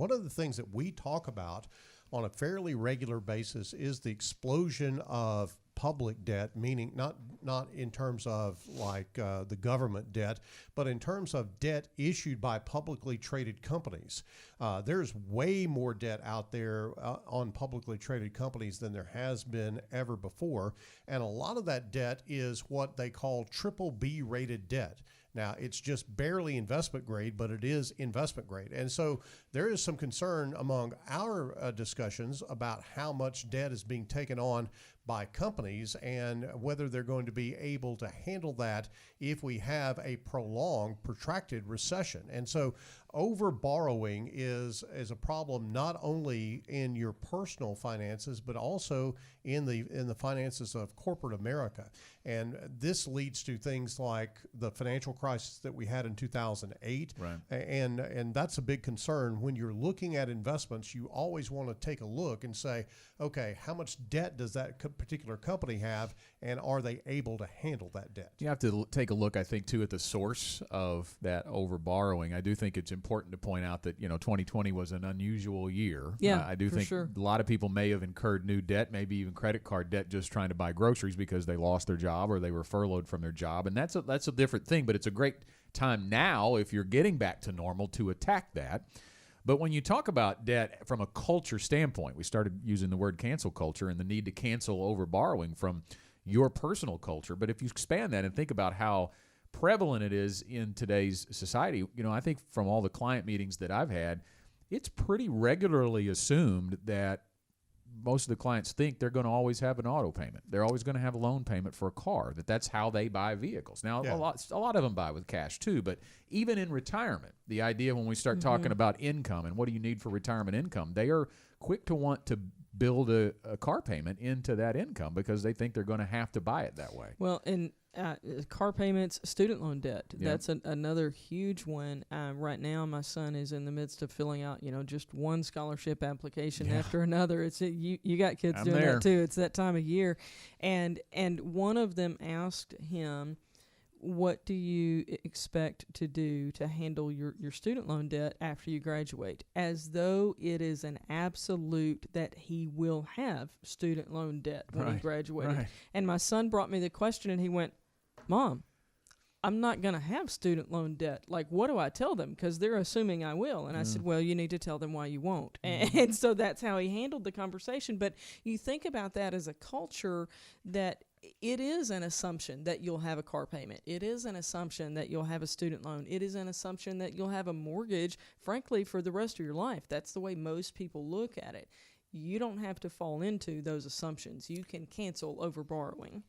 one of the things that we talk about on a fairly regular basis is the explosion of public debt, meaning not in terms of like the government debt, but in terms of debt issued by publicly traded companies. There's way more debt out there on publicly traded companies than there has been ever before. And a lot of that debt is what they call triple B rated debt. Now, it's just barely investment grade, but it is investment grade. And so there is some concern among our discussions about how much debt is being taken on by companies and whether they're going to be able to handle that if we have a prolonged, protracted recession. And so over borrowing is a problem not only in your personal finances, but also in the finances of corporate America. And this leads to things like the financial crisis that we had in 2008. Right. And that's a big concern. When you're looking at investments, you always want to take a look and say, okay, how much debt does that particular company have, and are they able to handle that debt? You have to take a look, I think, too, at the source of that over borrowing. I do think it's important to point out that 2020 was an unusual year. Yeah, I do for think sure. a lot of people may have incurred new debt, maybe even credit card debt, just trying to buy groceries because they lost their job or they were furloughed from their job, and that's a different thing. But it's a great time now, if you're getting back to normal, to attack that. But when you talk about debt from a culture standpoint, we started using the word cancel culture and the need to cancel over borrowing from your personal culture. But if you expand that and think about how prevalent it is in today's society, I think from all the client meetings that I've had, it's pretty regularly assumed that most of the clients think they're going to always have an auto payment. They're always going to have a loan payment for a car, that's how they buy vehicles. Now, Yeah. a lot of them buy with cash too, but even in retirement, the idea when we start talking about income and what do you need for retirement income, they are quick to want to build a car payment into that income because they think they're going to have to buy it that way. Well, and car payments, student loan debt. Yeah. That's another huge one. Right now, my son is in the midst of filling out, just one scholarship application after another. You got kids I'm doing there. that too. It's that time of year, and one of them asked him, what do you expect to do to handle your student loan debt after you graduate? As though it is an absolute that he will have student loan debt when he graduated. Right. And my son brought me the question and he went, Mom, I'm not going to have student loan debt. Like, what do I tell them? Because they're assuming I will. And I said, well, you need to tell them why you won't. And so that's how he handled the conversation. But you think about that as a culture that it is an assumption that you'll have a car payment. It is an assumption that you'll have a student loan. It is an assumption that you'll have a mortgage, frankly, for the rest of your life. That's the way most people look at it. You don't have to fall into those assumptions. You can cancel over borrowing.